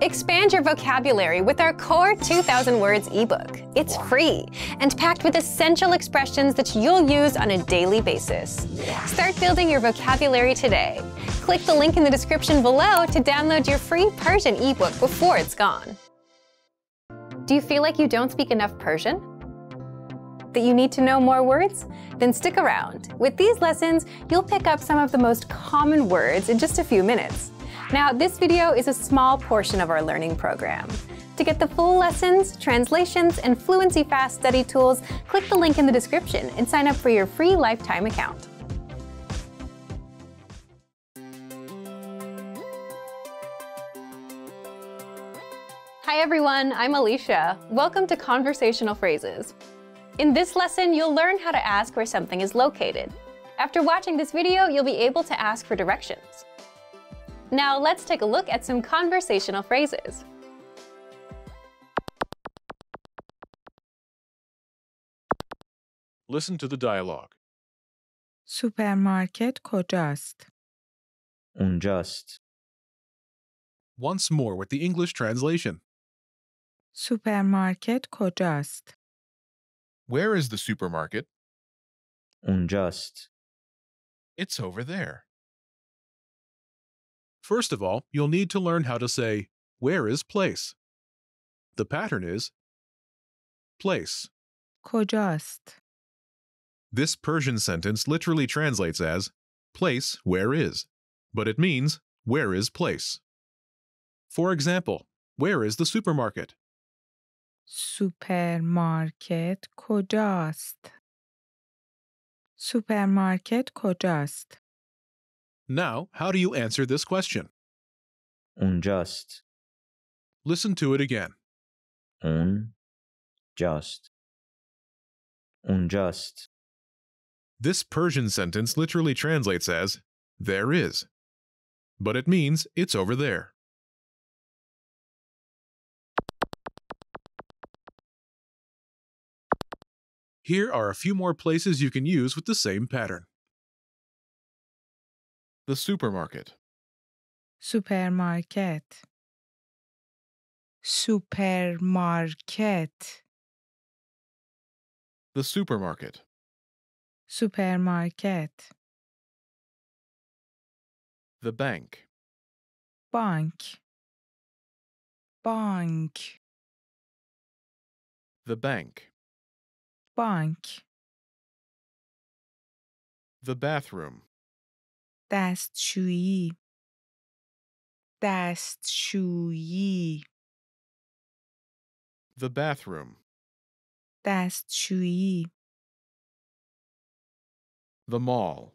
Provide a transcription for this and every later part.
Expand your vocabulary with our Core 2000 Words ebook. It's free and packed with essential expressions that you'll use on a daily basis. Start building your vocabulary today. Click the link in the description below to download your free Persian ebook before it's gone. Do you feel like you don't speak enough Persian? That you need to know more words? Then stick around. With these lessons, you'll pick up some of the most common words in just a few minutes. Now, this video is a small portion of our learning program. To get the full lessons, translations, and Fluency Fast study tools, click the link in the description and sign up for your free lifetime account. Hi everyone, I'm Alicia. Welcome to Conversational Phrases. In this lesson, you'll learn how to ask where something is located. After watching this video, you'll be able to ask for directions. Now let's take a look at some conversational phrases. Listen to the dialogue. سوپرمارکت کجاست؟ اونجاست. Once more with the English translation. سوپرمارکت کجاست؟ Where is the supermarket? اونجاست. It's over there. First of all, you'll need to learn how to say, where is place? The pattern is place. کجاست؟ This Persian sentence literally translates as place where is, but it means where is place. For example, where is the supermarket? سوپرمارکت کجاست؟ سوپرمارکت کجاست؟ Now, how do you answer this question? اونجاست. Listen to it again. اونجاست. اونجاست. This Persian sentence literally translates as there is, but it means it's over there. Here are a few more places you can use with the same pattern. The supermarket. سوپرمارکت سوپرمارکت The supermarket. سوپرمارکت The bank. بانک بانک The bank. بانک The bathroom. دستشویی دستشویی The bathroom. دستشویی The mall.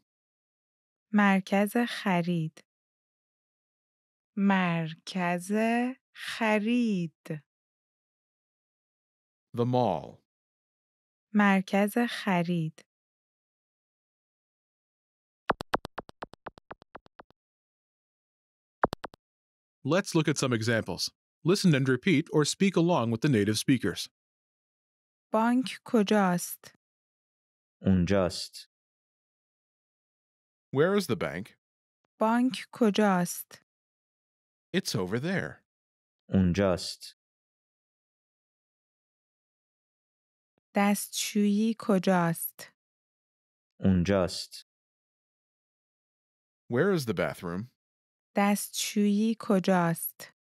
مرکز خرید مرکز خرید The mall. مرکز خرید Let's look at some examples. Listen and repeat or speak along with the native speakers. بانک کجاست؟ اونجاست. Where is the bank? بانک کجاست؟ It's over there. اونجاست. دستشویی کجاست؟ اونجاست. Where is the bathroom? دستشویی کجاست؟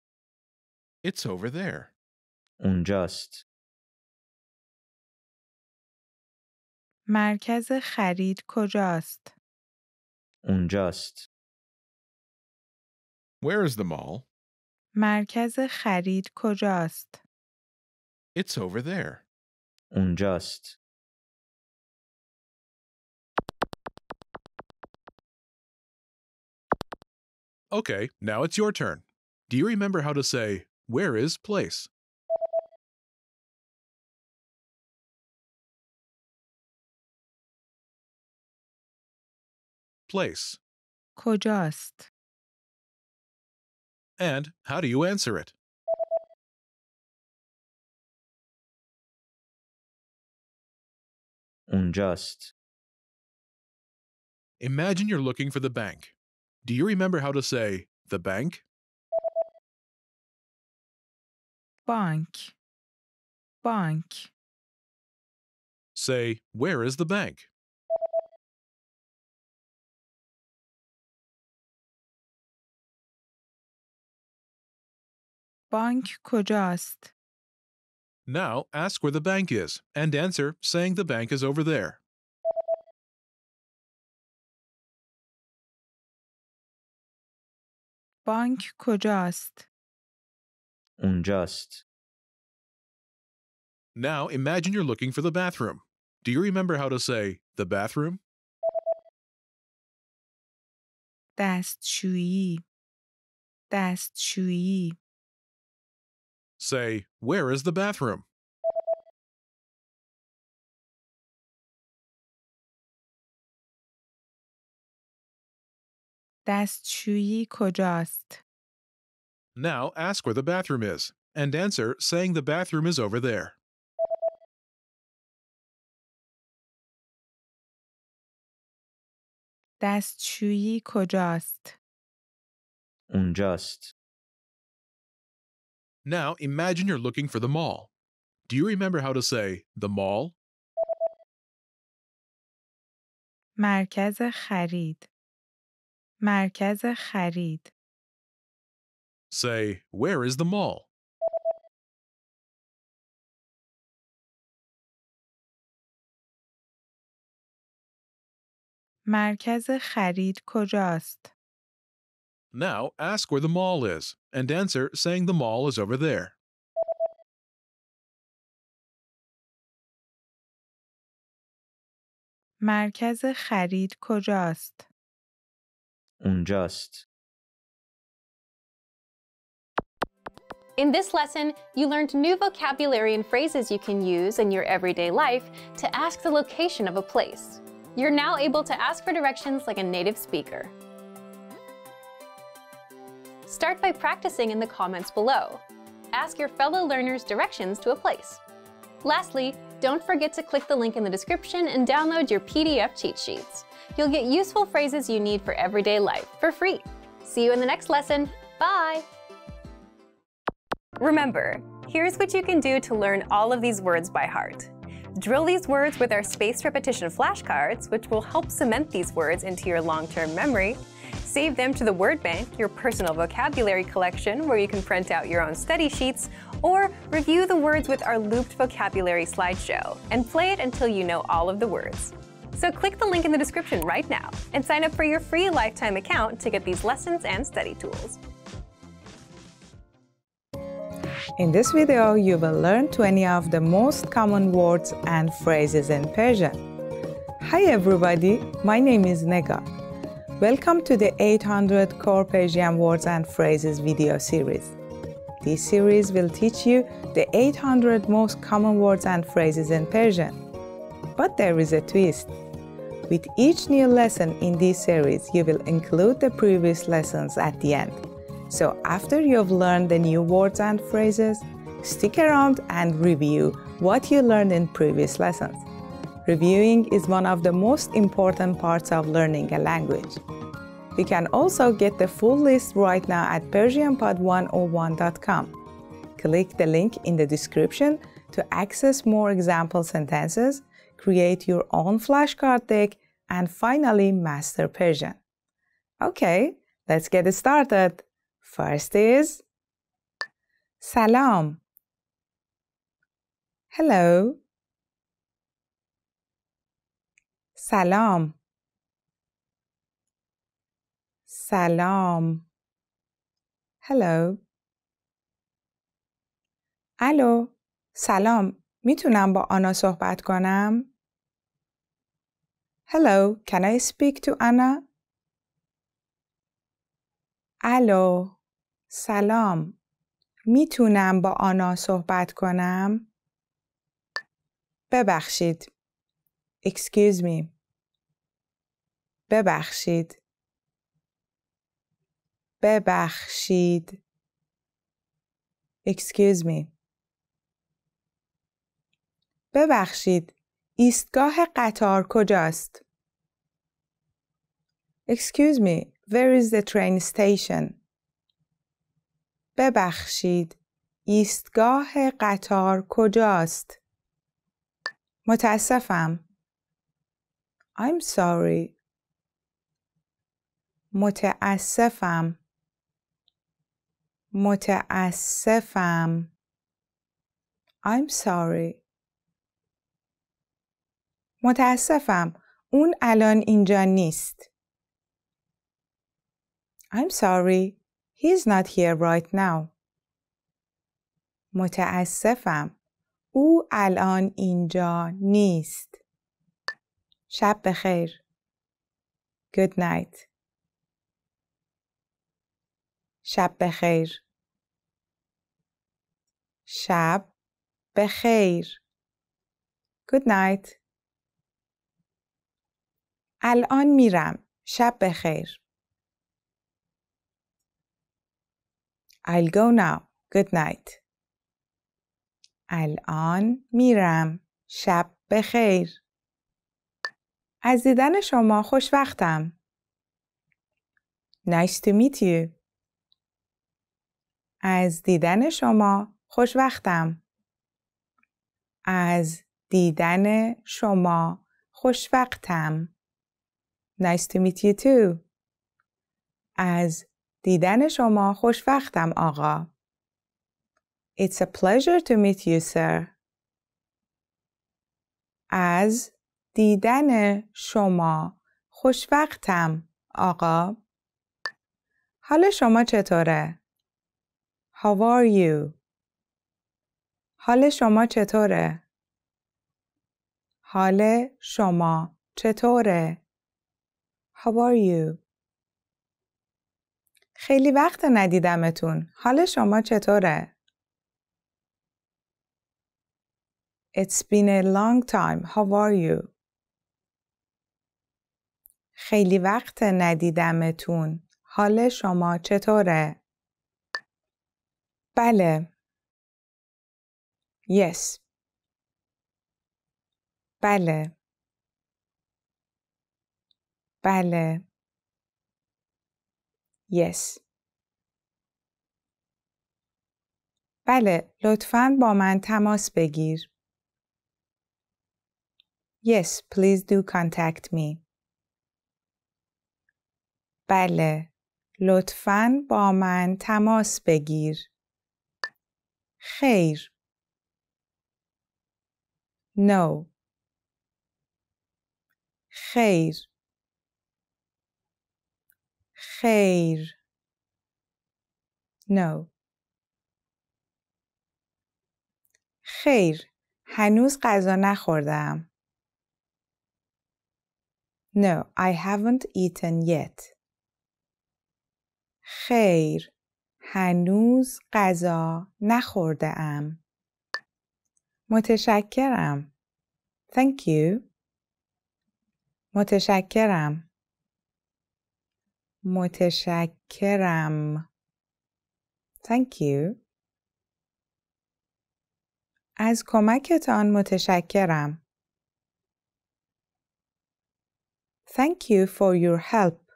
It's over there. اونجاست. مرکز خرید کجاست؟ اونجاست. Where is the mall? مرکز خرید کجاست؟ It's over there. اونجاست. Okay, now it's your turn. Do you remember how to say, where is place? Place. کجاست؟ And how do you answer it? اونجاست. Imagine you're looking for the bank. Do you remember how to say, the bank? بانک بانک Say, where is the bank? بانک کجاست؟ Now ask where the bank is and answer saying the bank is over there. بانک کجاست؟ اونجاست. Now imagine you're looking for the bathroom. Do you remember how to say the bathroom? دستشویی دستشویی Say, where is the bathroom? دستشویی کجاست؟ Now ask where the bathroom is and answer saying the bathroom is over there. دستشویی کجاست؟ اونجاست. Now imagine you're looking for the mall. Do you remember how to say the mall? مرکز خرید مرکز خرید Say, where is the mall? مرکز خرید کجاست؟ Now ask where the mall is and answer saying the mall is over there. مرکز خرید کجاست؟ اونجاست. In this lesson, you learned new vocabulary and phrases you can use in your everyday life to ask the location of a place. You're now able to ask for directions like a native speaker. Start by practicing in the comments below. Ask your fellow learners directions to a place. Lastly, don't forget to click the link in the description and download your PDF cheat sheets. You'll get useful phrases you need for everyday life for free. See you in the next lesson. Bye! Remember, here's what you can do to learn all of these words by heart. Drill these words with our spaced repetition flashcards, which will help cement these words into your long-term memory. Save them to the word bank, your personal vocabulary collection, where you can print out your own study sheets, or review the words with our looped vocabulary slideshow and play it until you know all of the words. So click the link in the description right now and sign up for your free lifetime account to get these lessons and study tools. In this video, you will learn 20 of the most common words and phrases in Persian. Hi everybody, my name is Nega. Welcome to the 800 Core Persian Words and Phrases video series. This series will teach you the 800 most common words and phrases in Persian. But there is a twist. With each new lesson in this series, you will include the previous lessons at the end. So after you've learned the new words and phrases, stick around and review what you learned in previous lessons. Reviewing is one of the most important parts of learning a language. You can also get the full list right now at persianpod101.com. Click the link in the description to access more example sentences, create your own flashcard deck, and finally master Persian. Okay, let's get started. First is Salam. Hello. Salam. Salam. Hello. الو. سلام. میتونم با آنا صحبت کنم؟ Hello, can I speak to Anna? الو. سلام. میتونم با آنا صحبت کنم؟ ببخشید. Excuse me. ببخشید. ببخشید. Excuse me. ببخشید. ایستگاه قطار کجاست؟ Excuse me. Where is the train station? ببخشید. ایستگاه قطار کجاست؟ متاسفم. I'm sorry. متاسفم. متاسفم. I'm sorry. متاسفم. اون الان اینجا نیست. I'm sorry. He's not here right now. متاسفم. او الان اینجا نیست. شب بخیر. Good night. شب بخیر. شب بخیر. Good night. الان میرم. شب بخیر. I'll go now. Good night. الان میرم. شب بخیر. از دیدن شما خوشوقتم. Nice to meet you. از دیدن شما خوشوقتم. از دیدن شما خوشوقتم. Nice to meet you too. از دیدن شما خوشوقتم آقا. It's a pleasure to meet you, sir. از دیدن شما خوشوقتم آقا. حال شما چطوره؟ How are you? حال شما چطوره؟ حال شما چطوره؟ How are you? خیلی وقت ندیدمتون. حال شما چطوره؟ It's been a long time. How are you? خیلی وقت ندیدمتون. حال شما چطوره؟ بله. Yes. بله. بله. Yes. بله، لطفاً با من تماس بگیر. Yes, please do contact me. بله، لطفاً با من تماس بگیر. خیر. No. خیر. خیر. No. خیر. هنوز غذا نخوردم. No, I haven't eaten yet. خیر. هنوز غذا نخورده ام. متشکرم. Thank you. متشکرم. متشکرم. Thank you. از کمکتان متشکرم. Thank you for your help.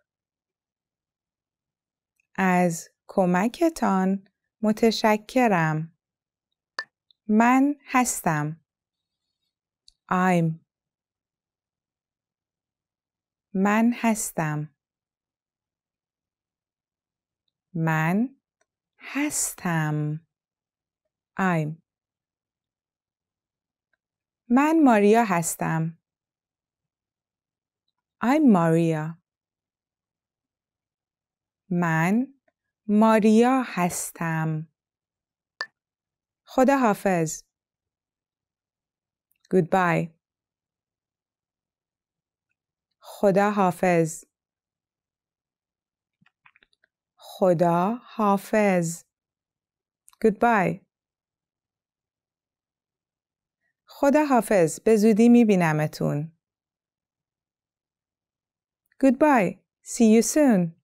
از کمکتان متشکرم. من هستم. I'm. من هستم. من هستم. I'm. من ماریا هستم. I'm Maria. من ماریا هستم. خدا حافظ. Goodbye. خدا حافظ. خدا حافظ. Goodbye. خدا حافظ. به زودی میبینمتون. Goodbye. See you soon.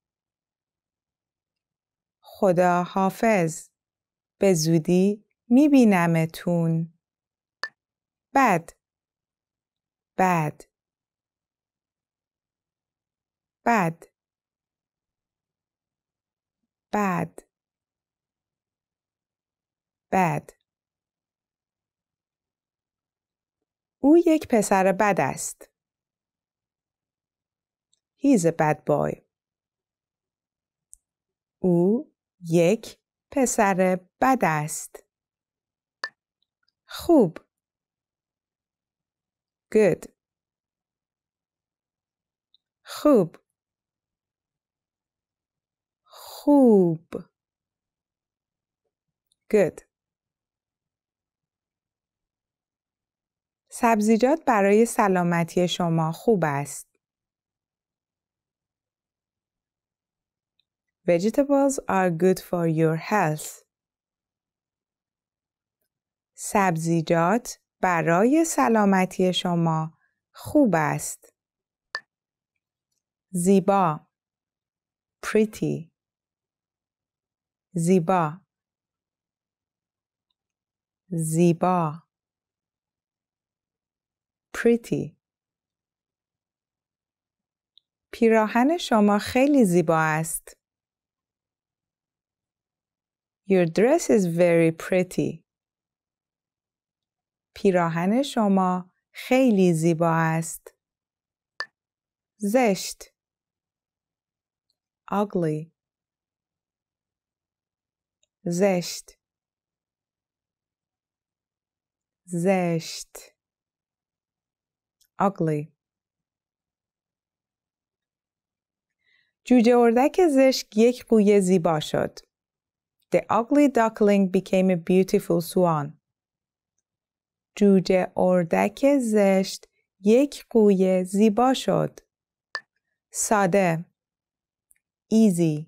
خدا حافظ. به زودی میبینمتون. bad. bad. bad. bad. bad. او یک پسر بد است. He is a bad boy. او یک پسر بد است. خوب. Good. خوب. خوب. Good. سبزیجات برای سلامتی شما خوب است. Vegetables are good for your health. سبزیجات برای سلامتی شما خوب است. زیبا. Pretty. زیبا. زیبا. Pretty. پیراهن شما خیلی زیبا است. Your dress is very pretty. پیراهن شما خیلی زیبا است. زشت. Ugly. زشت. زشت. Ugly. جوجه اردک زشت یک قوی زیبا شد. The ugly duckling became a beautiful swan. جوجه اردک زشت یک قوی زیبا شد. ساده. Easy.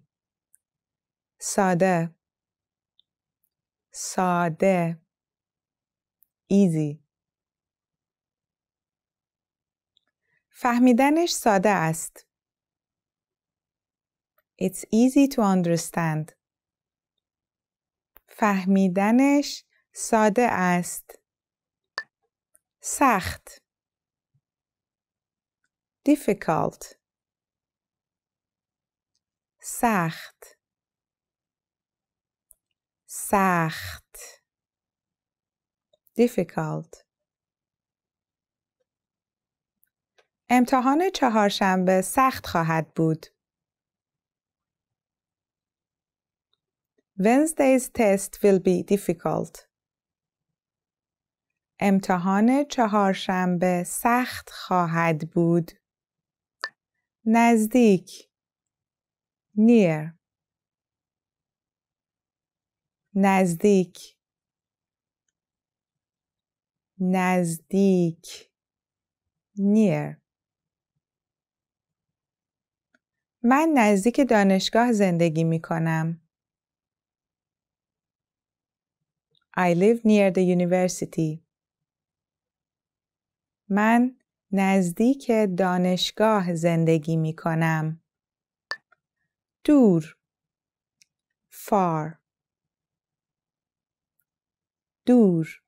ساده. ساده. Easy. فهمیدنش ساده است. It's easy to understand. فهمیدنش ساده است. سخت. Difficult. سخت. سخت. Difficult. امتحان چهارشنبه سخت خواهد بود. Wednesday's test will be difficult. امتحان چهارشنبه سخت خواهد بود. نزدیک. Near. نزدیک. نزدیک. Near. من نزدیک دانشگاه زندگی می کنم. I live near the university. من نزدیک دانشگاه زندگی می کنم. دور. Far. دور.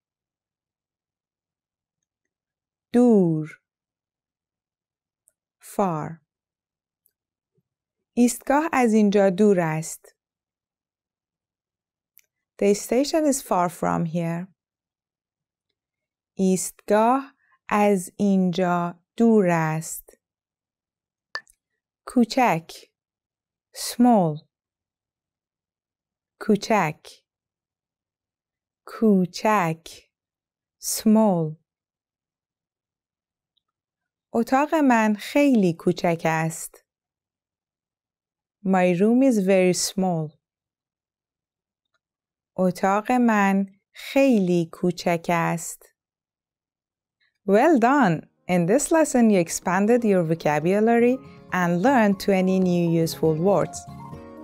دور. Far. ایستگاه از اینجا دور است. The station is far from here. ایستگاه از اینجا دور است. کوچک. Small. کوچک. کوچک. Small. اتاق من خیلی کوچک است. My room is very small. اتاق من خیلی کوچک است. Well done! In this lesson you expanded your vocabulary and learned 20 new useful words.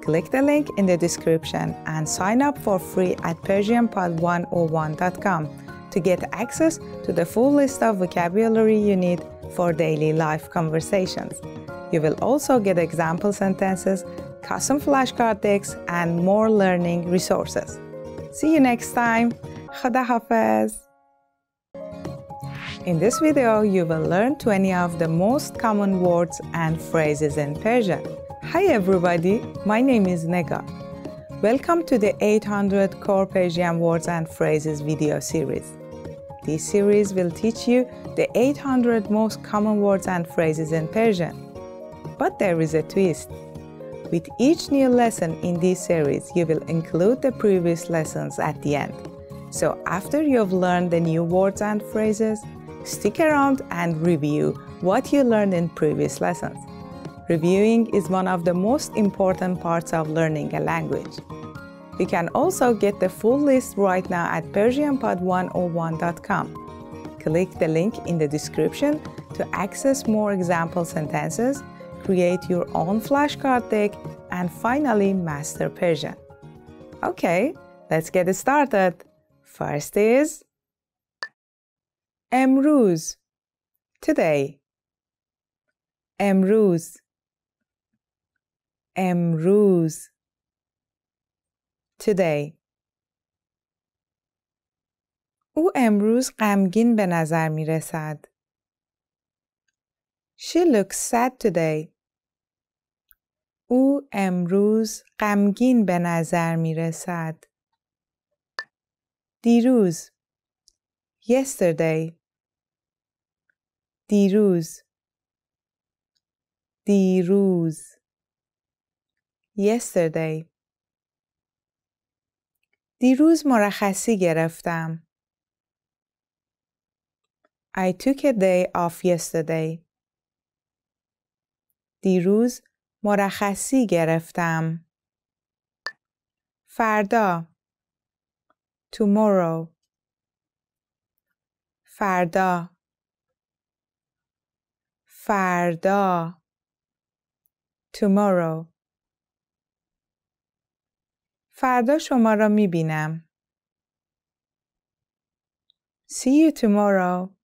Click the link in the description and sign up for free at persianpod101.com to get access to the full list of vocabulary you need for daily life conversations. You will also get example sentences, custom flashcard decks, and more learning resources. See you next time. Khuda Hafiz. In this video, you will learn 20 of the most common words and phrases in Persian. Hi everybody, my name is Nega. Welcome to the 800 Core Persian Words and Phrases video series. This series will teach you the 800 most common words and phrases in Persian. But there is a twist. With each new lesson in this series, you will include the previous lessons at the end. So after you've learned the new words and phrases, stick around and review what you learned in previous lessons. Reviewing is one of the most important parts of learning a language. You can also get the full list right now at persianpod101.com. Click the link in the description to access more example sentences, create your own flashcard deck, and finally master Persian. Okay, let's get started. First is امروز, today. امروز, امروز, today. او امروز غمگین به نظر می رسد. She looks sad today. او امروز غمگین به نظر می رسد. دیروز, yesterday. دیروز, دیروز, yesterday. دیروز مرخصی گرفتم. I took a day off yesterday. دیروز مرخصی گرفتم. فردا, tomorrow. فردا, فردا, tomorrow. فردا شما را می بینم. See you tomorrow.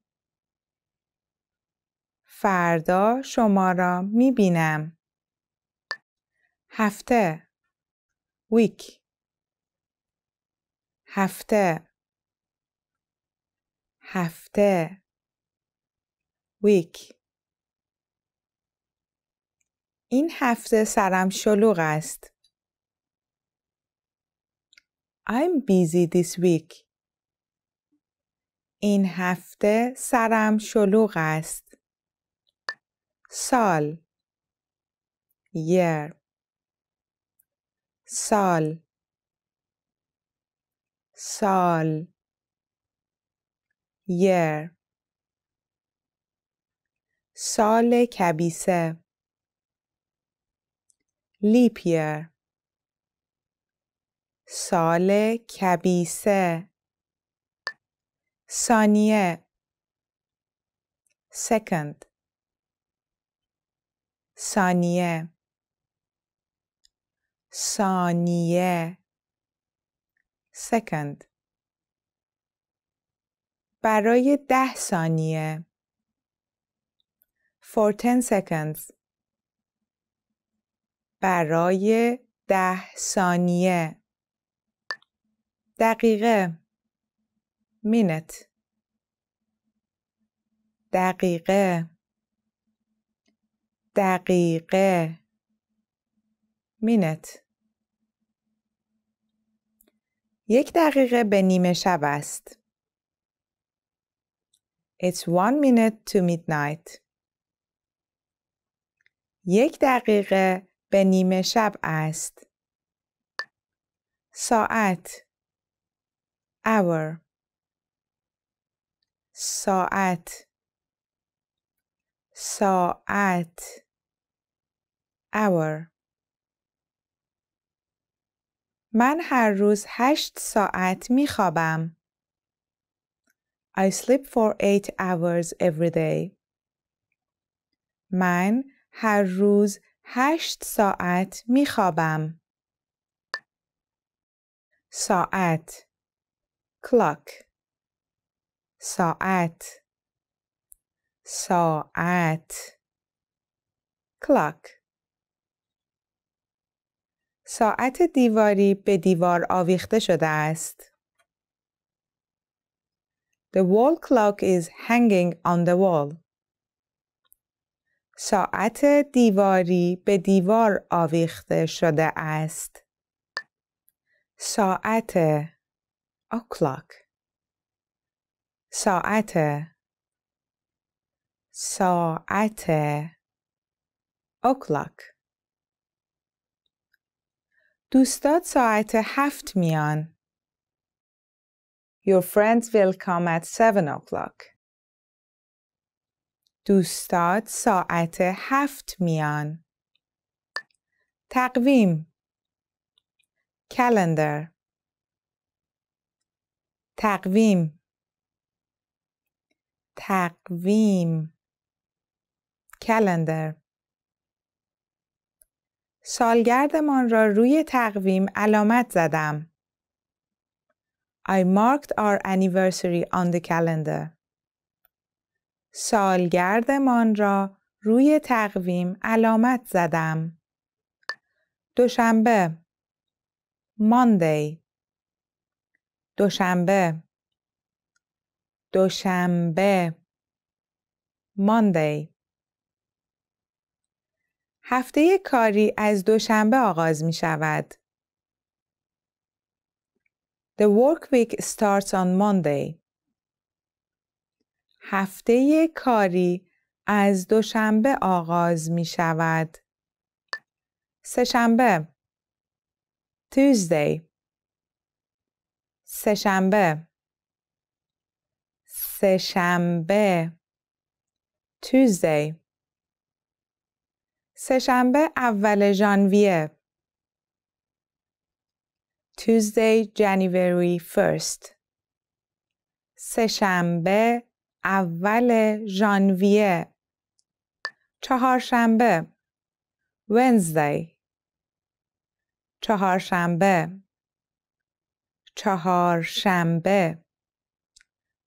فردا شما را می بینم. هفته, week. هفته, هفته, week. این هفته سرم شلوغ است. I'm busy this week. این هفته سرم شلوغ است. سال, year. سال, سال, year. سال کبیسه, leap year. سال کبیسه. ثانیه, second. ثانیه, ثانیه, second. برای 10 ثانیه. For 10 seconds. برای 10 ثانیه. دقیقه, minute. دقیقه, دقیقه, minute. 1 دقیقه به نیمه شب است. It's 1 minute to midnight. 1 دقیقه به نیمه شب است. ساعت, hour. ساعت, ساعت, hour. من هر روز 8 ساعت می خوابم. I sleep for 8 hours every day. من هر روز 8 ساعت می خوابم. ساعت, clock. ساعت, ساعت, clock. ساعت دیواری به دیوار آویخته شده است. The wall clock is hanging on the wall. ساعت دیواری به دیوار آویخته شده است. ساعت o'clock ساعت o'clock دوستات ساعت 7 میان. Your friends will come at 7 o'clock. دوستات ساعت 7 میان. تقویم calendar تقویم calendar سالگردمان را روی تقویم علامت زدم. I marked our anniversary on the calendar. سالگردمان را روی تقویم علامت زدم. دوشنبه Monday دوشنبه Monday هفته کاری از دوشنبه آغاز می شود. The work week starts on Monday. هفته کاری از دوشنبه آغاز می شود. سه‌شنبه Tuesday سه‌شنبه Tuesday سه‌شنبه اول ژانویه Tuesday January 1st سه‌شنبه اول ژانویه چهارشنبه Wednesday چهارشنبه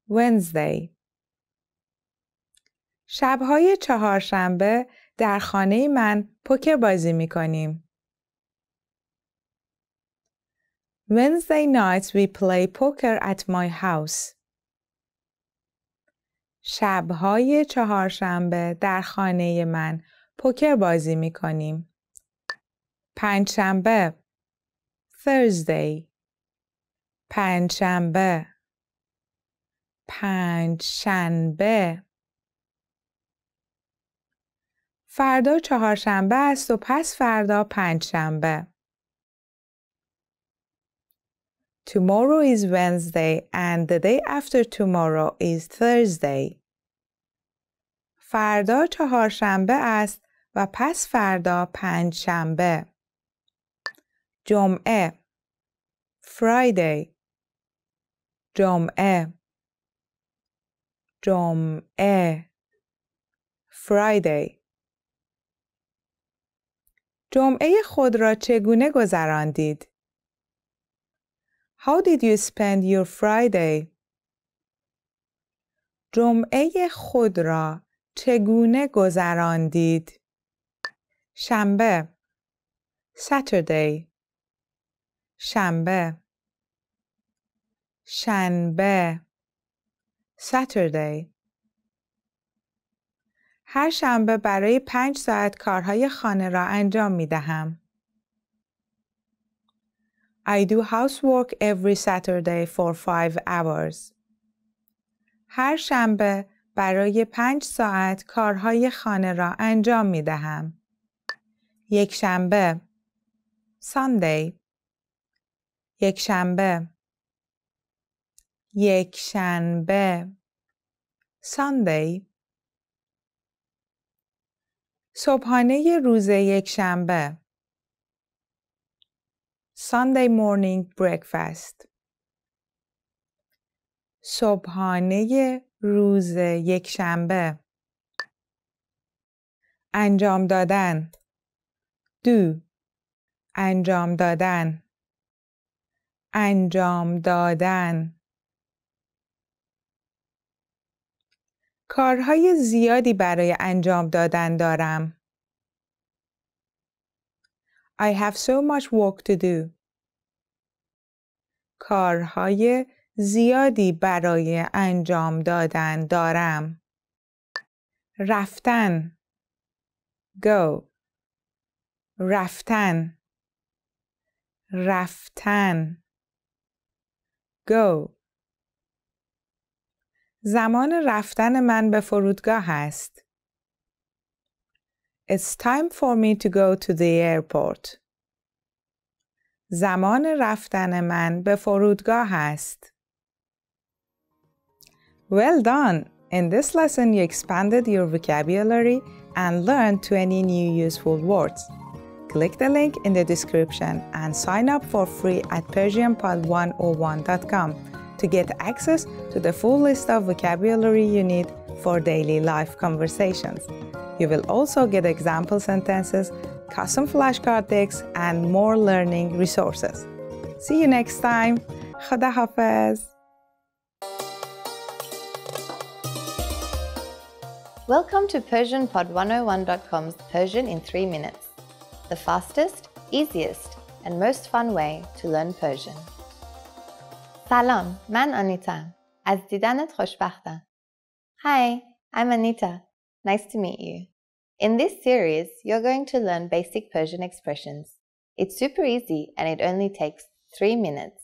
Wednesday شب‌های چهارشنبه در خانه من پوکر بازی می‌کنیم. Wednesday nights we play poker at my house. شب‌های چهارشنبه در خانه من پوکر بازی می‌کنیم. پنجشنبه Thursday پنجشنبه فردا چهارشنبه است و پس فردا پنجشنبه. Tomorrow is Wednesday and the day after tomorrow is Thursday. فردا چهارشنبه است و پس فردا پنجشنبه. جمعه Friday جمعه Friday جمعه خود را چگونه گذراندید؟ How did you spend your Friday? جمعه خود را چگونه گذراندید؟ شنبه Saturday شنبه Saturday هر شنبه برای 5 ساعت کارهای خانه را انجام می دهم. I do housework every Saturday for 5 hours. هر شنبه برای 5 ساعت کارهای خانه را انجام می دهم. یک شنبه Sunday یک شنبه Sunday صبحانه روز یک شنبه Sunday morning breakfast صبحانه روز یک شنبه انجام دادن do انجام دادن کارهای زیادی برای انجام دادن دارم. I have so much work to do. کارهای زیادی برای انجام دادن دارم. رفتن go رفتن رفتن. go. زمان رفتن من به فرودگاه است. It's time for me to go to the airport. زمان رفتن من به فرودگاه است. Well done! In this lesson, you expanded your vocabulary and learned 20 new useful words. Click the link in the description and sign up for free at persianpod101.com to get access to the full list of vocabulary you need for daily life conversations. You will also get example sentences, custom flashcard decks, and more learning resources. See you next time. Khuda Hafiz. Welcome to PersianPod101.com's Persian in 3 minutes, the fastest, easiest, and most fun way to learn Persian. Salam, man Anita. Az didanat khoshbakhtam. Hi, I'm Anita. Nice to meet you. In this series, you're going to learn basic Persian expressions. It's super easy and it only takes 3 minutes.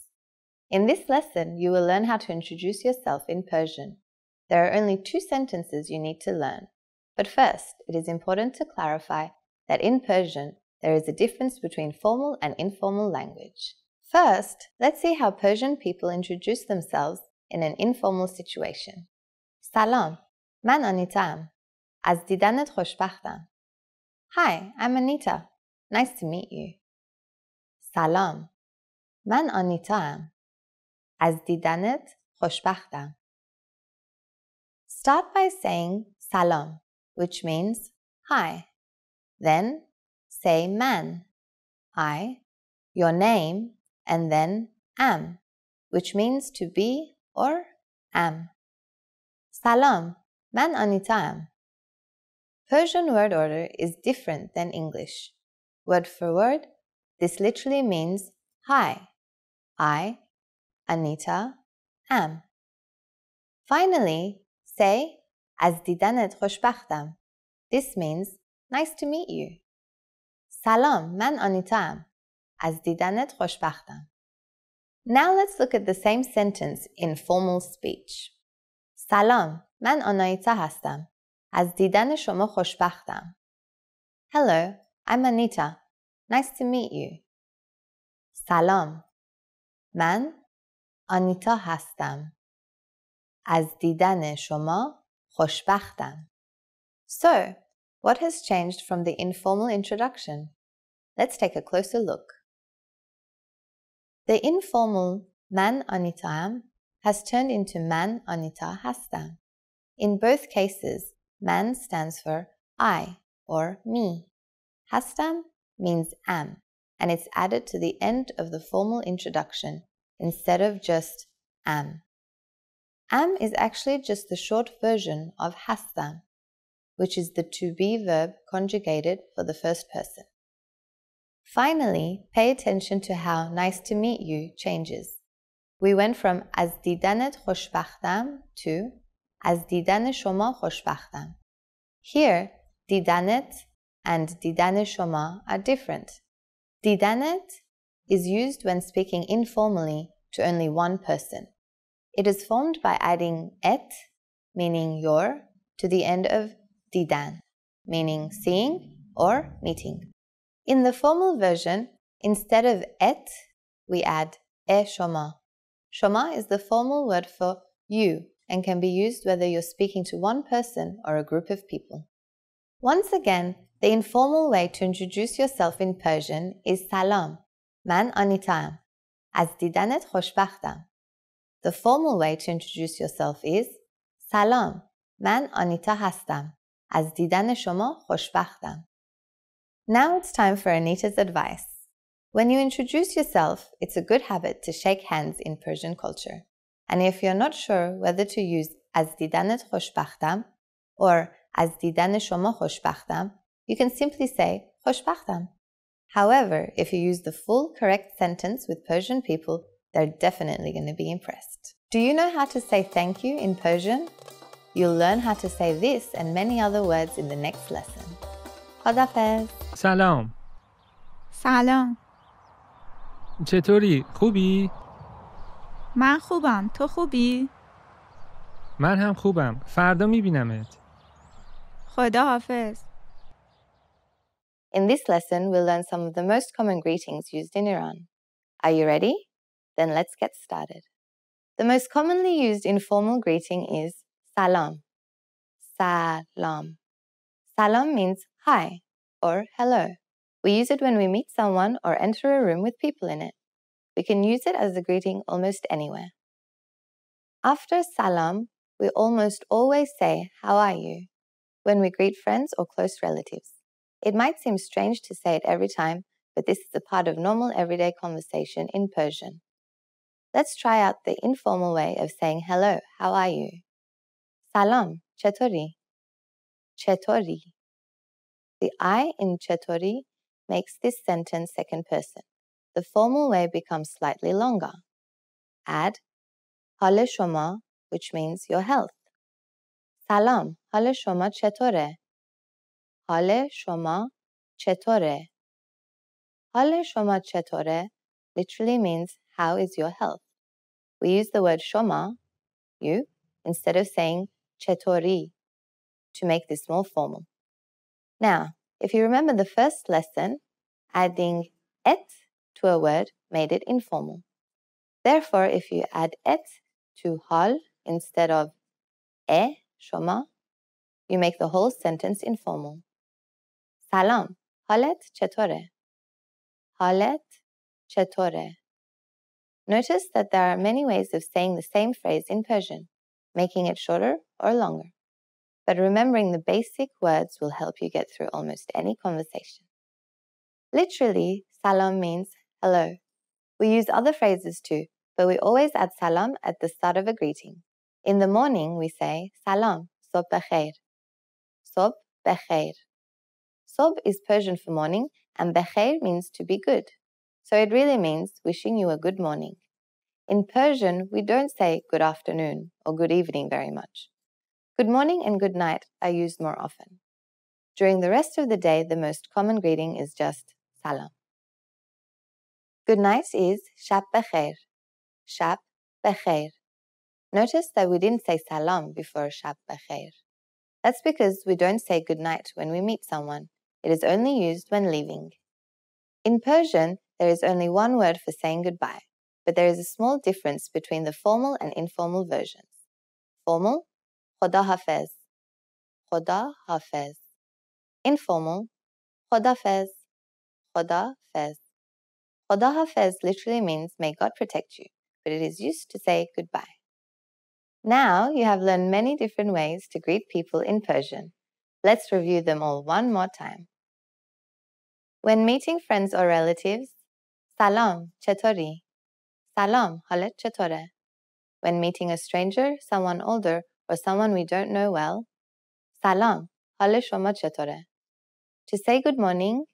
In this lesson, you will learn how to introduce yourself in Persian. There are only 2 sentences you need to learn. But first, it is important to clarify that in Persian, there is a difference between formal and informal language. First, let's see how Persian people introduce themselves in an informal situation. Salam, man Anitam. Az didanat khoshbakhtam. Hi, I'm Anita. Nice to meet you. Salam, man Anitam. Az didanat khoshbakhtam. Start by saying salam, which means hi. Then say man, I, your name, and then am, which means to be or am. Salam, man Anitam. Persian word order is different than English. Word for word, this literally means hi, I, Anita, am. Finally, say az didanat khoshbakhtam. This means nice to meet you. Salam, man Anitam. Az didanat khoshbakhtam. Now let's look at the same sentence in formal speech. Salam, man Anita hastam. Az didan shoma khoshbakhtam. Hello, I'm Anita. Nice to meet you. Salam. Man Anita hastam. Az didan shoma khoshbakhtam. So, what has changed from the informal introduction? Let's take a closer look. The informal man Anitam has turned into man Anita hastam. In both cases, man stands for I or me. Hastam means am, and it's added to the end of the formal introduction instead of just am. Am is actually just the short version of hastam, which is the to be verb conjugated for the first person. Finally, pay attention to how nice to meet you changes. We went from az didanat khoshbakhtam to az didan shoma khoshbakhtam. Here, didanet and didan shoma are different. Didanet is used when speaking informally to only one person. It is formed by adding et, meaning your, to the end of didan, meaning seeing or meeting. In the formal version, instead of et, we add shoma. Shoma is the formal word for you and can be used whether you're speaking to one person or a group of people. Once again, the informal way to introduce yourself in Persian is salam, man Anitam, az didanat khoshbakhtam. The formal way to introduce yourself is salam, man Anita hastam, az didan shoma khoshbakhtam. Now it's time for Anita's advice. When you introduce yourself, it's a good habit to shake hands in Persian culture. And if you're not sure whether to use az didanat khoshbakhtam or az didan shoma khoshbakhtam, you can simply say khoshbakhtam. However, if you use the full correct sentence with Persian people, they're definitely going to be impressed. Do you know how to say thank you in Persian? You'll learn how to say this and many other words in the next lesson. Khadafez. سلام. سلام. چطوری؟ خوبی؟ من خوبم. تو خوبی؟ من هم خوبم. فردا میبینمت. خدا حافظ. In this lesson, we'll learn some of the most common greetings used in Iran. Are you ready? Then let's get started. The most commonly used informal greeting is salam. Salam. Salam means hi or hello. We use it when we meet someone or enter a room with people in it. We can use it as a greeting almost anywhere. After salam, we almost always say, how are you? When we greet friends or close relatives. It might seem strange to say it every time, but this is a part of normal everyday conversation in Persian. Let's try out the informal way of saying hello, how are you? Salam, chetori. Chetori. The I in chetori makes this sentence second person. The formal way becomes slightly longer. Add hal shoma, which means your health. Salam, hal shoma chetore. Hal shoma chetore. Hal shoma chetore literally means how is your health. We use the word shoma, you, instead of saying chetori to make this more formal. Now, if you remember the first lesson, adding et to a word made it informal. Therefore, if you add et to hal instead of shoma, you make the whole sentence informal. Salam, halet chetore. Halet chetore. Notice that there are many ways of saying the same phrase in Persian, making it shorter or longer. But remembering the basic words will help you get through almost any conversation. Literally, salam means hello. We use other phrases too, but we always add salam at the start of a greeting. In the morning, we say salam, sob bekhair. Sob bekhair. Sob is Persian for morning, and bekhair means to be good. So it really means wishing you a good morning. In Persian, we don't say good afternoon or good evening very much. Good morning and good night are used more often. During the rest of the day, the most common greeting is just salam. Good night is shab bekhair. Shab bekhair. Notice that we didn't say salam before shab bekhair. That's because we don't say good night when we meet someone. It is only used when leaving. In Persian, there is only one word for saying goodbye, but there is a small difference between the formal and informal versions. Formal, khoda hafez. Khoda hafez. Informal, khoda fez. Khoda fez. Khoda hafez literally means may God protect you, but it is used to say goodbye. Now you have learned many different ways to greet people in Persian. Let's review them all one more time. When meeting friends or relatives, salam, chetori. Salam, halet chetore. When meeting a stranger, someone older, or someone we don't know well, salam, hal shoma chetore. To say good morning,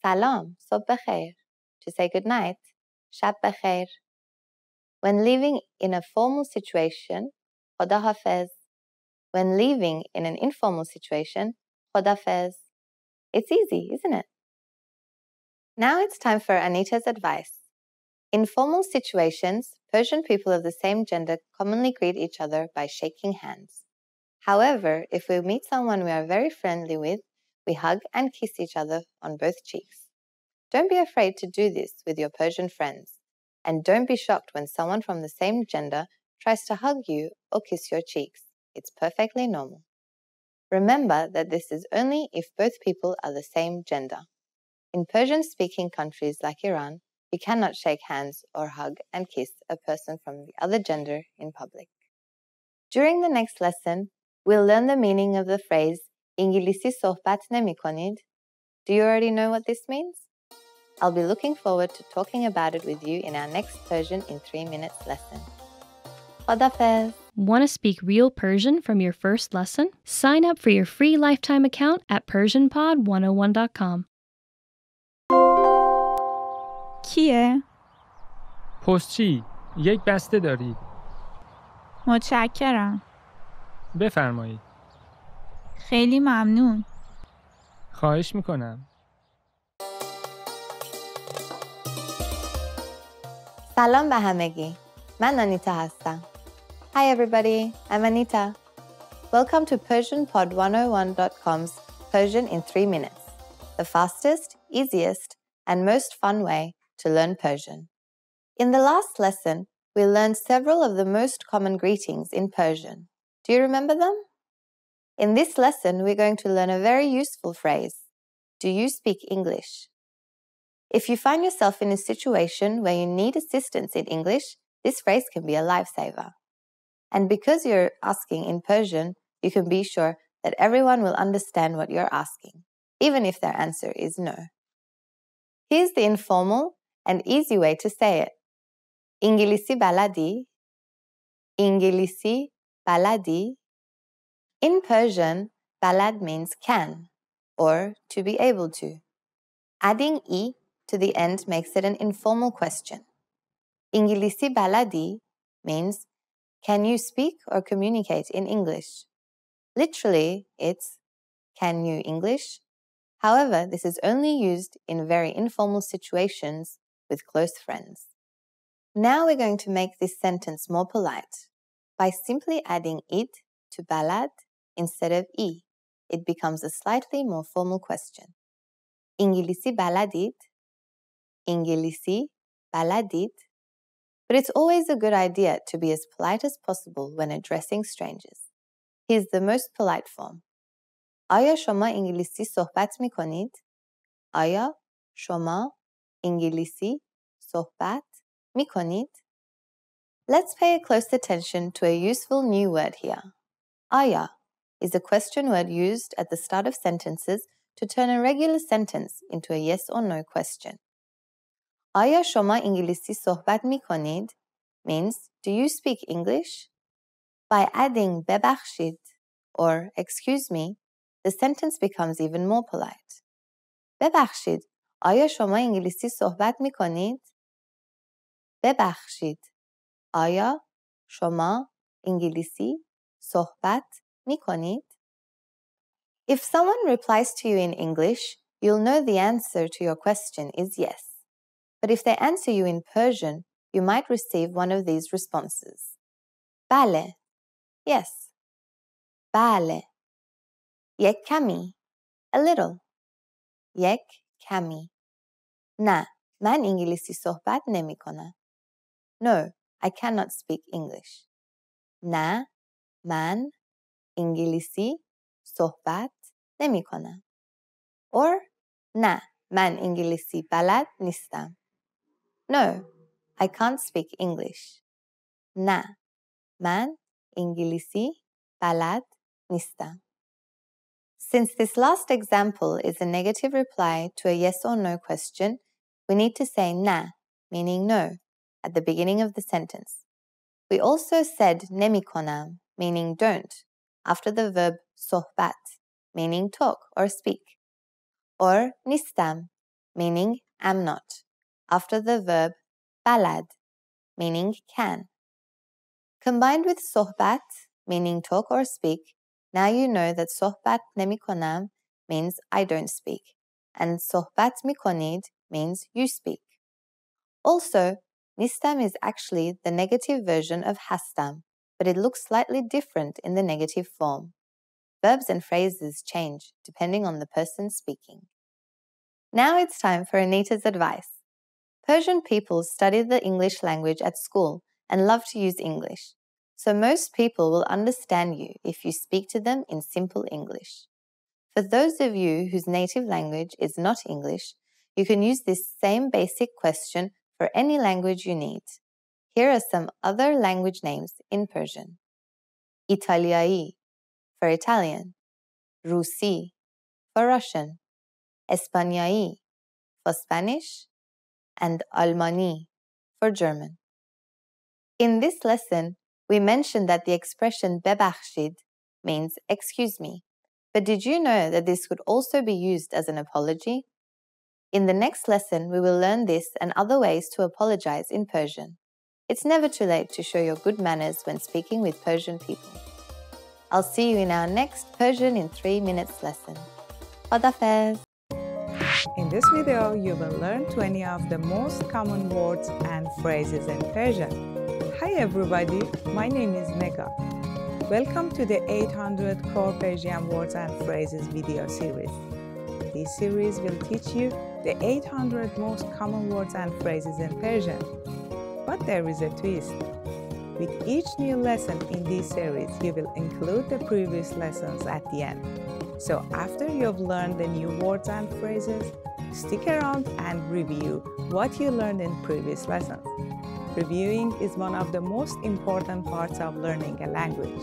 salam, sob bekhair. To say good night, shab bekhair. When living in a formal situation, khoda hafez. When leaving in an informal situation, khoda fez. It's easy, isn't it? Now it's time for Anita's advice. In formal situations, Persian people of the same gender commonly greet each other by shaking hands. However, if we meet someone we are very friendly with, we hug and kiss each other on both cheeks. Don't be afraid to do this with your Persian friends, and don't be shocked when someone from the same gender tries to hug you or kiss your cheeks. It's perfectly normal. Remember that this is only if both people are the same gender. In Persian-speaking countries like Iran, you cannot shake hands or hug and kiss a person from the other gender in public. During the next lesson, we'll learn the meaning of the phrase İngilizce sohbet nemikonid. Do you already know what this means? I'll be looking forward to talking about it with you in our next Persian in 3 minutes lesson. Khodafez. Want to speak real Persian from your first lesson? Sign up for your free lifetime account at PersianPod101.com. کیه؟ پستچی، یک بسته دارید. متشکرم. بفرمایید. خیلی ممنون. خواهش میکنم. سلام به همگی. من آنیتا هستم. Hi everybody, I'm Anita. Welcome to PersianPod101.com's Persian in 3 minutes, the fastest, easiest, and most fun way to learn Persian. In the last lesson, we learned several of the most common greetings in Persian. Do you remember them? In this lesson, we're going to learn a very useful phrase. Do you speak English? If you find yourself in a situation where you need assistance in English, this phrase can be a lifesaver. And because you're asking in Persian, you can be sure that everyone will understand what you're asking, even if their answer is no. Here's the informal and easy way to say it. İngilisi baladi? İngilisi baladi? In Persian, balad means can, or to be able to. Adding "i" to the end makes it an informal question. İngilisi baladi means, can you speak or communicate in English? Literally, it's, can you English? However, this is only used in very informal situations with close friends. Now we're going to make this sentence more polite by simply adding "it" to balad instead of "i." It becomes a slightly more formal question. İngilisi baladid? İngilisi baladid? But it's always a good idea to be as polite as possible when addressing strangers. Here's the most polite form. آیا شما انگلیسی صحبت می کنید؟ آیا شما انگلیسی صحبت می کنید؟ Let's pay close attention to a useful new word here. آیا is a question word used at the start of sentences to turn a regular sentence into a yes or no question. آیا شما انگلیسی صحبت می کنید? Means, do you speak English? By adding ببخشید or excuse me, the sentence becomes even more polite. ببخشید، آیا شما انگلیسی صحبت می کنید؟ ببخشید، آیا شما انگلیسی صحبت می کنید؟ If someone replies to you in English, you'll know the answer to your question is yes. But if they answer you in Persian, you might receive one of these responses. بله, yes. بله. یک کمی, a little. یک کمی. نه, من انگلیسی صحبت نمی کنم. No, I cannot speak English. نه, من انگلیسی صحبت نمی کنم. Or, نه, من انگلیسی بلد نیستم. No, I can't speak English. نه, من انگلیسی بلد نیستم. Since this last example is a negative reply to a yes or no question, we need to say نه, meaning no, at the beginning of the sentence. We also said نمی کنم, meaning don't, after the verb صحبت, meaning talk or speak. Or نیستم, meaning am not, after the verb بلد, meaning can. Combined with صحبت, meaning talk or speak, now you know that صحبت نمی کنم means I don't speak, and صحبت می کنید means you speak. Also, نیستم is actually the negative version of هستم, but it looks slightly different in the negative form. Verbs and phrases change depending on the person speaking. Now it's time for Anita's advice. Persian people study the English language at school and love to use English. So most people will understand you if you speak to them in simple English. For those of you whose native language is not English, you can use this same basic question for any language you need. Here are some other language names in Persian. İtalyai, for Italian. Rusi, for Russian. Españai, for Spanish. And Almani, for German. In this lesson, we mentioned that the expression ببخشید means excuse me. But did you know that this could also be used as an apology? In the next lesson, we will learn this and other ways to apologize in Persian. It's never too late to show your good manners when speaking with Persian people. I'll see you in our next Persian in 3 minutes lesson. Khadafez. In this video, you will learn 20 of the most common words and phrases in Persian. Hi everybody, my name is Nega. Welcome to the 800 Core Persian Words and Phrases video series. This series will teach you the 800 most common words and phrases in Persian. But there is a twist. With each new lesson in this series, you will include the previous lessons at the end. So after you've learned the new words and phrases, stick around and review what you learned in previous lessons. Reviewing is one of the most important parts of learning a language.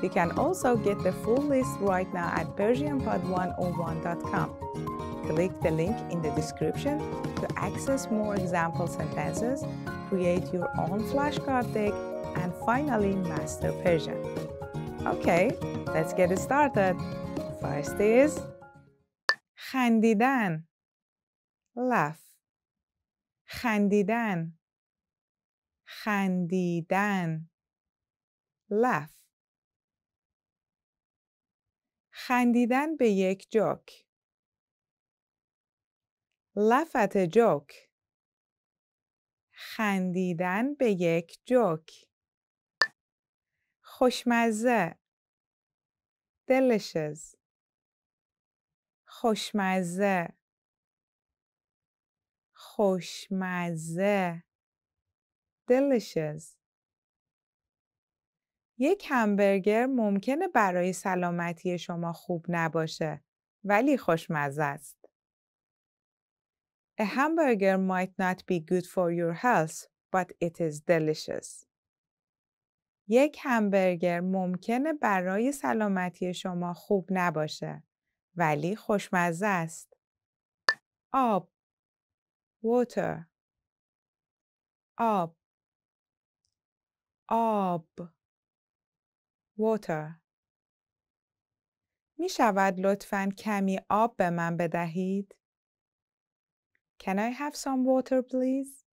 You can also get the full list right now at persianpod101.com. Click the link in the description to access more example sentences, create your own flashcard deck, and finally master Persian. Okay, let's get started. First is خندیدن. laugh. خندیدن. خندیدن. laugh. خندیدن به یک جوک. laugh at a joke. خندیدن به یک جوک. خوشمزه. delicious. خوشمزه. خوشمزه. delicious. یک همبرگر ممکنه برای سلامتی شما خوب نباشه ولی خوشمزه است. A hamburger might not be good for your health, but it is delicious. یک همبرگر ممکنه برای سلامتی شما خوب نباشه ولی خوشمزه است. آب. water. آب. آب. water. می شود لطفاً کمی آب به من بدهید؟ Can I have some water please?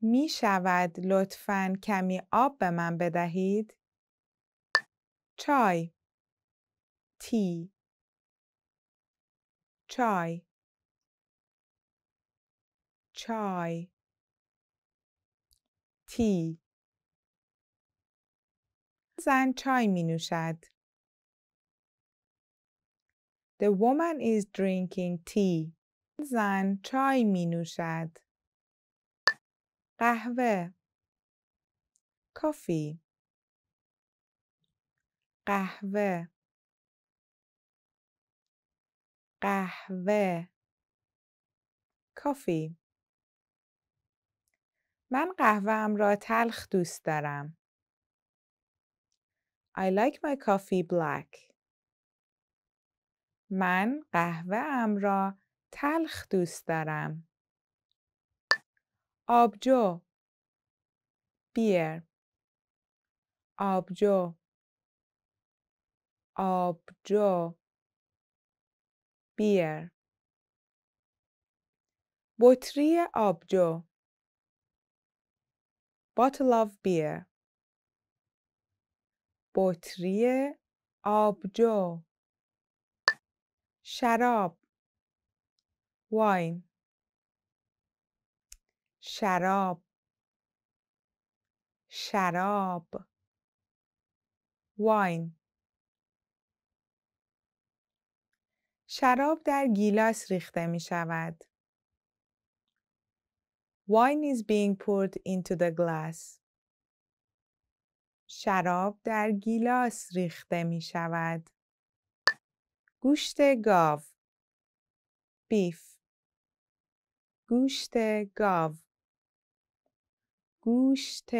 می شود لطفاً کمی آب به من بدهید؟ چای. tea. چای. چای. tea. زن چای می نوشد. The woman is drinking tea. زن چای می نوشد. قهوه. coffee. قهوه. قهوه. coffee. من قهوه‌ام را تلخ دوست دارم. I like my coffee black. من قهوه‌ام را تلخ دوست دارم. آبجو. beer. آبجو. آبجو. beer. بطری آبجو. bottle of beer. بطری آبجو. شراب. wine. شراب. شراب. wine. شراب در گیلاس ریخته می شود. Wine is being poured into the glass. شراب در گیلاس ریخته می شود. گوشت گاو. beef. گوشت گاو. گوشت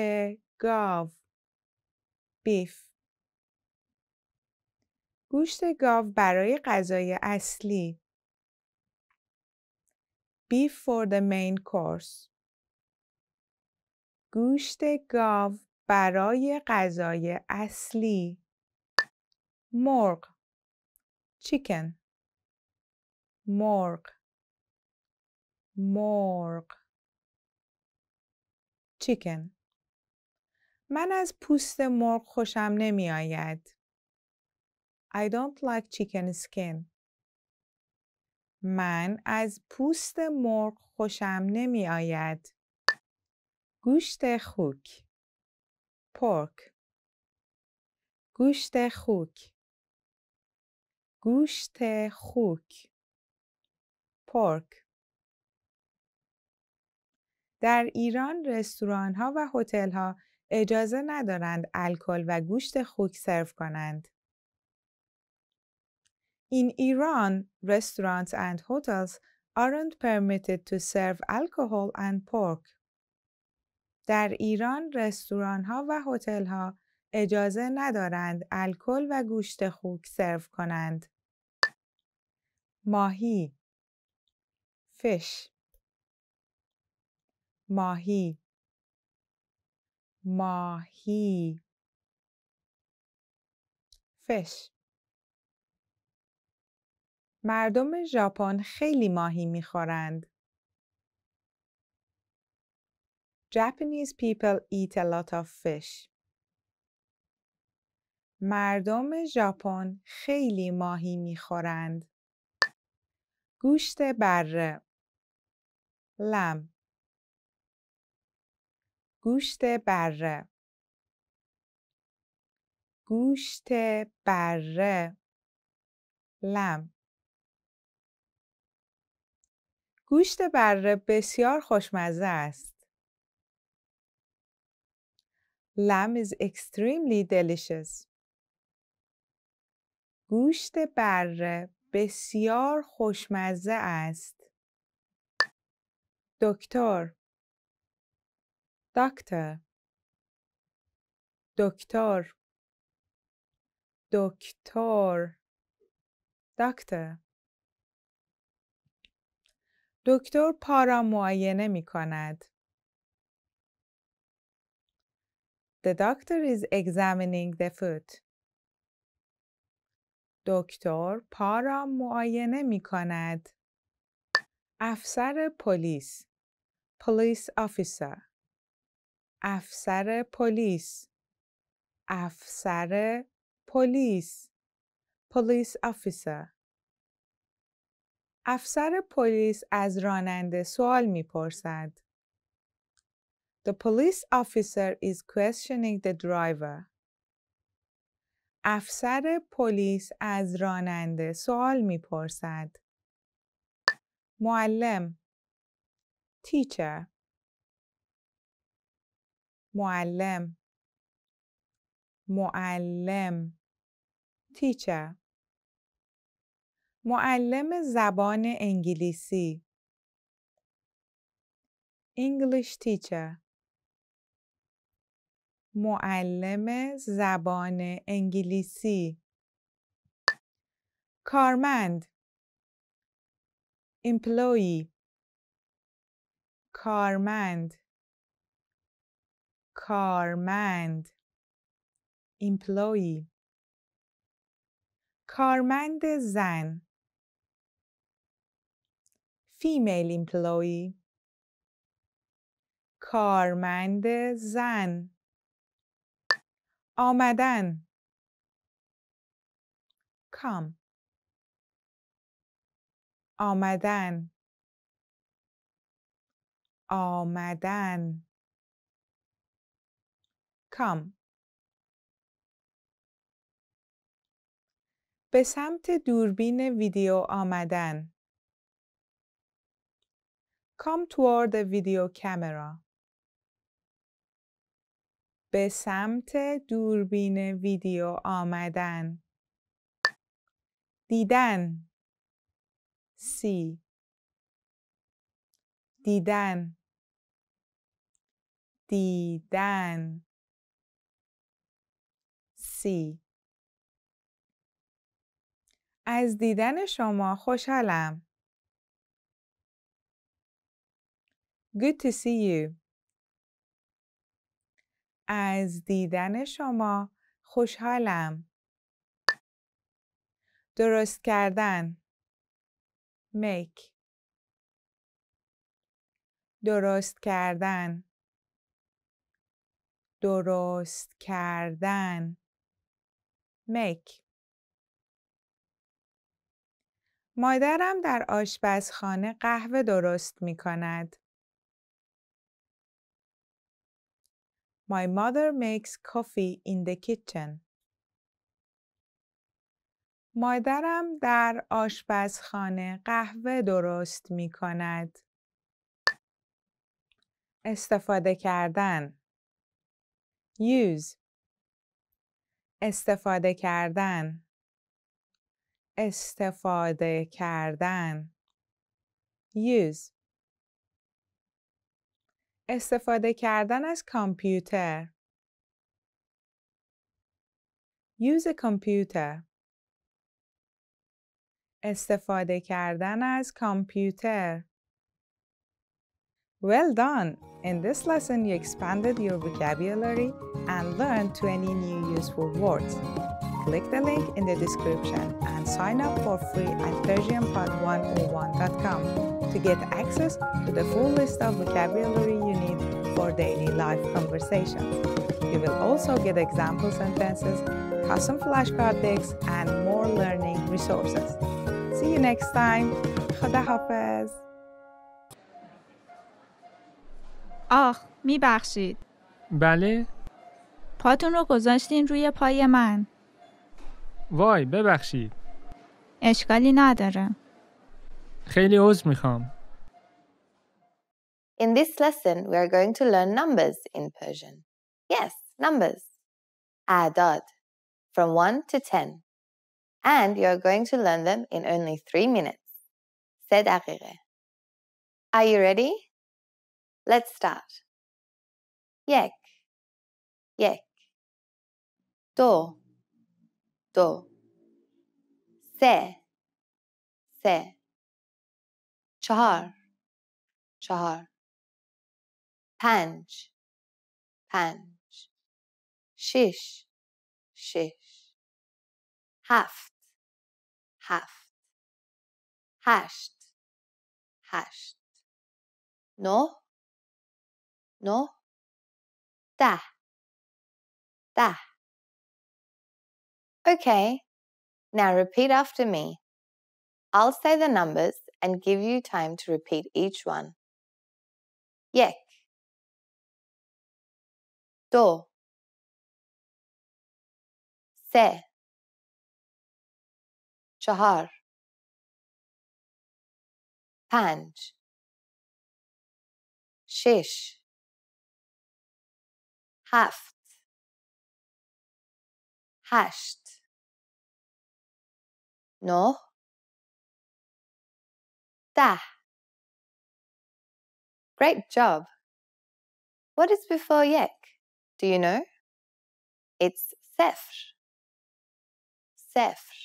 گاو. beef. گوشت گاو برای غذای اصلی. beef for the main course. گوشت گاو برای غذای اصلی. مرغ. chicken. مرغ. مرغ. chicken. من از پوست مرغ خوشم نمی آید. I don't like chicken skin. من از پوست مرغ خوشم نمی آید. گوشت خوک. pork. گوشت خوک. گوشت خوک. pork. در ایران رستوران‌ها و هتل‌ها اجازه ندارند الکل و گوشت خوک سرو کنند. In Iran, restaurants and hotels aren't permitted to serve alcohol and pork. در ایران رستوران‌ها و هتل‌ها اجازه ندارند الکل و گوشت خوک سرو کنند. ماهی. fish. ماهی. ماهی. fish. مردم ژاپن خیلی ماهی می‌خورند. Japanese people eat a lot of fish. مردم ژاپن خیلی ماهی می‌خورند. گوشت بره. لم. گوشت بره. گوشت بره. لم. گوشت بره بسیار خوشمزه است. Lamb is extremely delicious. گوشت بره بسیار خوشمزه است. دکتر. دکتر. دکتر. دکتر. دکتر. دکتر پا را معاینه می کند. The doctor is examining the foot. دکتر پا را معاینه می کند. افسر پلیس. Police officer. افسر پلیس. افسر پلیس. Police officer. افسر پلیس از راننده سوال می‌پرسد. The police officer is questioning the driver. افسر پلیس از راننده سوال می‌پرسد. معلم. teacher. معلم. معلم. teacher. معلم زبان انگلیسی. English teacher. معلم زبان انگلیسی. کارمند. employee. کارمند. کارمند. employee. کارمند زن. female employee. کارمند زن. آمدن. come. آمدن. آمدن. come. به سمت دوربین ویدیو آمدن. Come toward the video camera. به سمت دوربین ویدیو آمدن. دیدن. see. دیدن. دیدن. see. از دیدن شما خوشحالم. Good to see you. از دیدن شما خوشحالم. درست کردن. make. درست کردن. درست کردن. make. مادرم در آشپزخانه قهوه درست می کند. My mother makes coffee in the kitchen. مادرم در آشپزخانه قهوه درست می کند. استفاده کردن. Use. استفاده کردن. استفاده کردن. Use. استفاده کردن از کامپیوتر. Use a computer. استفاده کردن از کامپیوتر. Well done! In this lesson, you expanded your vocabulary and learned 20 new useful words. Click the link in the description and sign up for free at persianpod101.com to get access to the full list of vocabulary you need for daily life conversations. You will also get example sentences, custom flashcard decks, and more learning resources. See you next time. Khuda Hafiz. آخ، میبخشید. بله؟ پاتون رو گذاشتین روی پای من. وای ببخشید. اشکالی نداره. خیلی عذر میخوام. In this lesson, we are going to learn numbers in Persian. Yes, numbers. A'dad, from 1 to 10. And you are going to learn them in only 3 minutes. 3 دقیقه. Are you ready? Let's start. Yek, yek. Do, do. Se, se. Chahar, chahar. Panj, panj. Shish, shish. Haft, haft. Hasht, hasht. No, no. Dah, dah. Okay, now repeat after me. I'll say the numbers and give you time to repeat each one. Yek. Do. Se. Chahar. Panj. Shish. Haft. Hasht. No. Dah. Great job. What is before yek? Do you know? It's sefr. Sefr.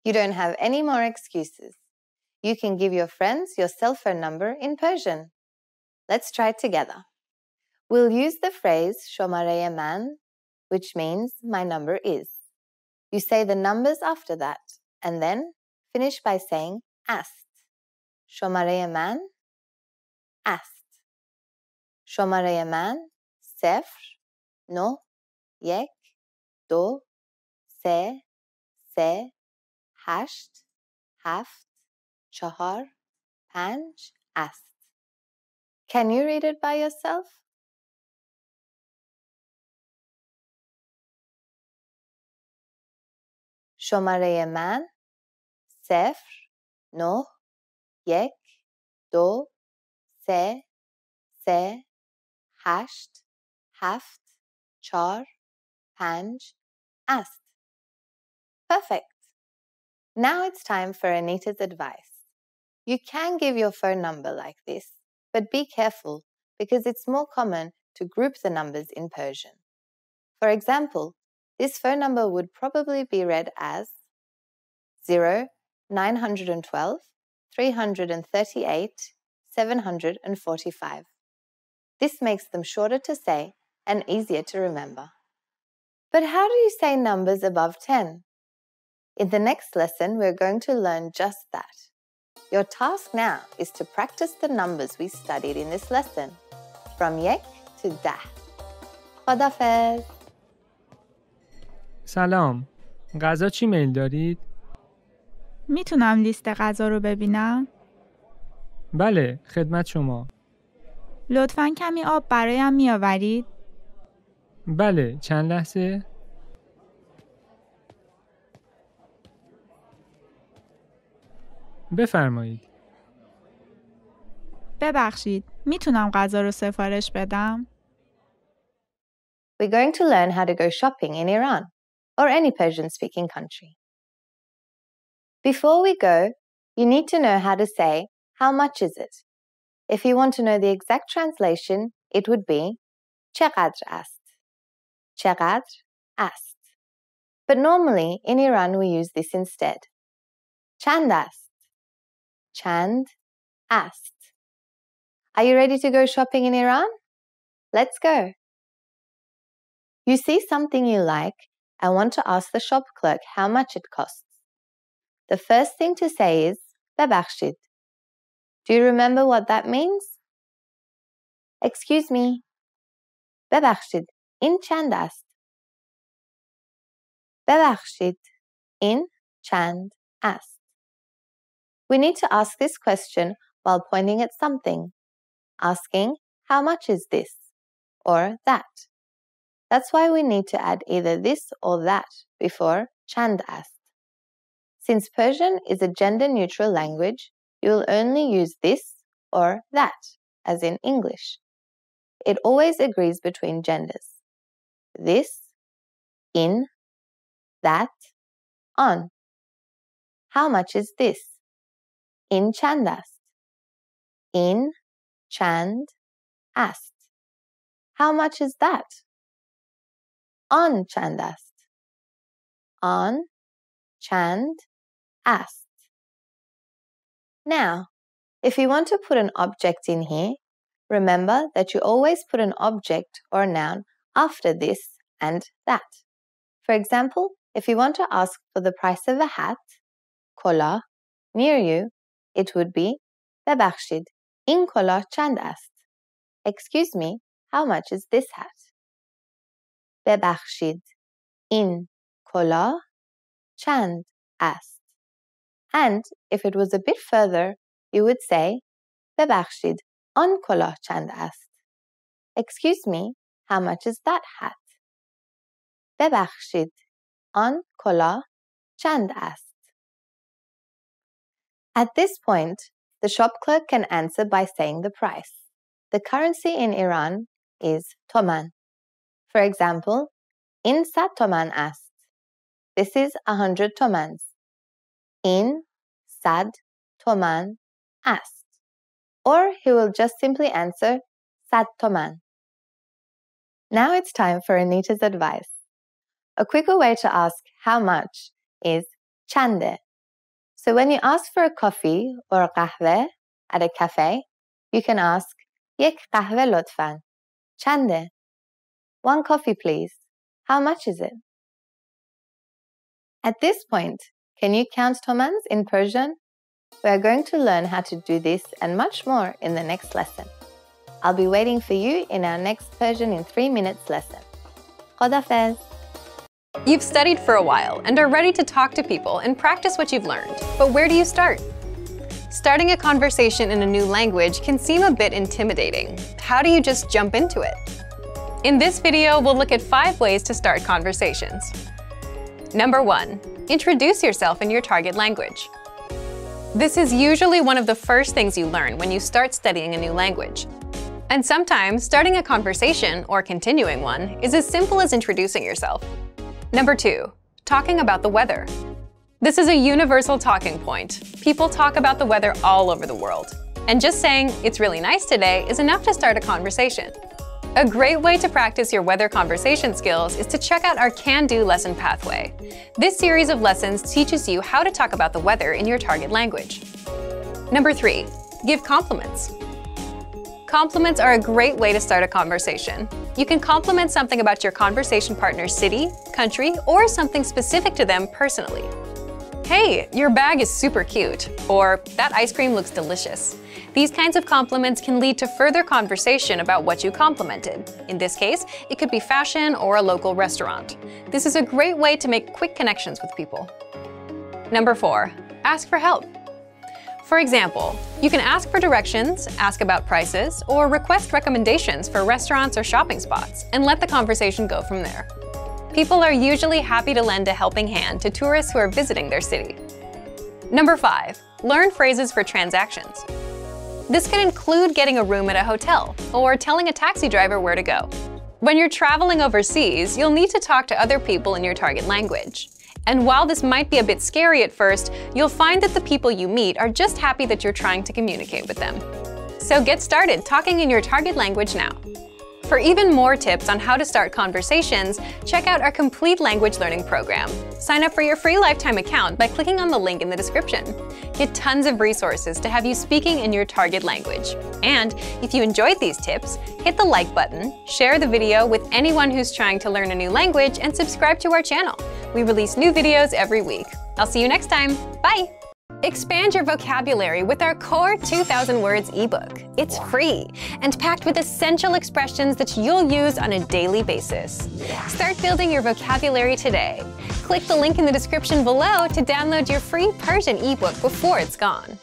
You don't have any more excuses. You can give your friends your cell phone number in Persian. Let's try it together. We'll use the phrase shomareh man, which means my number is. You say the numbers after that, and then finish by saying ast. Shomareh man, ast. Shomareh man, sefr, no, yek, do, se, hasht, haft, chahar, panj, ast. Can you read it by yourself? شماره من 0 9 1 2 3 3 8 7 4 5 است. Perfect. Now it's time for Anita's advice. You can give your phone number like this, but be careful because it's more common to group the numbers in Persian. For example, this phone number would probably be read as 0 912 338 745. This makes them shorter to say and easier to remember. But how do you say numbers above 10? In the next lesson, we're going to learn just that. Your task now is to practice the numbers we studied in this lesson, from yek to dah. Khodafez. سلام. غذا چی میل دارید؟ میتونم لیست غذا رو ببینم؟ بله، خدمت شما. لطفاً کمی آب برایم میآورید؟ بله، چند لحظه؟ بفرمایید. ببخشید، میتونم غذا رو سفارش بدم؟ We're going to learn how to go shopping in Iran or any Persian-speaking country. Before we go, you need to know how to say, how much is it? If you want to know the exact translation, it would be چقدر است. چقدر است. But normally, in Iran, we use this instead. چند است. چند است. Are you ready to go shopping in Iran? Let's go. You see something you like and want to ask the shop clerk how much it costs. The first thing to say is ببخشید. Do you remember what that means? Excuse me. ببخشید. این چند است. ببخشید. این چند است. We need to ask this question while pointing at something, asking how much is this or that. That's why we need to add either this or that before چند است. Since Persian is a gender-neutral language, you will only use this or that, as in English. It always agrees between genders. This, in, that, on. How much is this? In چند است. In چند است. How much is that? On چند است. On چند است. Now, if you want to put an object in here, remember that you always put an object or a noun after this and that. For example, if you want to ask for the price of a hat, کلاه, near you, it would be ببخشید, این کلاه چند است? Excuse me, how much is this hat? ببخشید, این کلاه چند است? And if it was a bit further, you would say ببخشید, آن کلاه چند است? Excuse me, how much is that hat? ببخشید, آن کلاه چند است? At this point, the shop clerk can answer by saying the price. The currency in Iran is toman. For example, in 100 toman است. This is 100 tomans. In 100 toman است. Or he will just simply answer 100 toman. Now it's time for Anita's advice. A quicker way to ask how much is چنده. So when you ask for a coffee or a قهوه at a cafe, you can ask یک قهوه لطفاً. چنده. One coffee please. How much is it? At this point, can you count tomans in Persian? We are going to learn how to do this and much more in the next lesson. I'll be waiting for you in our next Persian in 3 minutes lesson. خداحافظ. You've studied for a while and are ready to talk to people and practice what you've learned. But where do you start? Starting a conversation in a new language can seem a bit intimidating. How do you just jump into it? In this video, we'll look at 5 ways to start conversations. Number 1, introduce yourself in your target language. This is usually one of the first things you learn when you start studying a new language. And sometimes, starting a conversation, or continuing one, is as simple as introducing yourself. Number 2, talking about the weather. This is a universal talking point. People talk about the weather all over the world. And just saying, "It's really nice today," is enough to start a conversation. A great way to practice your weather conversation skills is to check out our Can-Do lesson pathway. This series of lessons teaches you how to talk about the weather in your target language. Number 3, give compliments. Compliments are a great way to start a conversation. You can compliment something about your conversation partner's city, country, or something specific to them personally. Hey, your bag is super cute, or that ice cream looks delicious. These kinds of compliments can lead to further conversation about what you complimented. In this case, it could be fashion or a local restaurant. This is a great way to make quick connections with people. Number 4, ask for help. For example, you can ask for directions, ask about prices, or request recommendations for restaurants or shopping spots, and let the conversation go from there. People are usually happy to lend a helping hand to tourists who are visiting their city. Number 5. Learn phrases for transactions. This can include getting a room at a hotel or telling a taxi driver where to go. When you're traveling overseas, you'll need to talk to other people in your target language. And while this might be a bit scary at first, you'll find that the people you meet are just happy that you're trying to communicate with them. So get started talking in your target language now. For even more tips on how to start conversations, check out our complete language learning program. Sign up for your free lifetime account by clicking on the link in the description. Get tons of resources to have you speaking in your target language. And if you enjoyed these tips, hit the like button, share the video with anyone who's trying to learn a new language, and subscribe to our channel. We release new videos every week. I'll see you next time. Bye! Expand your vocabulary with our Core 2000 Words ebook. It's free and packed with essential expressions that you'll use on a daily basis. Start building your vocabulary today. Click the link in the description below to download your free Persian ebook before it's gone.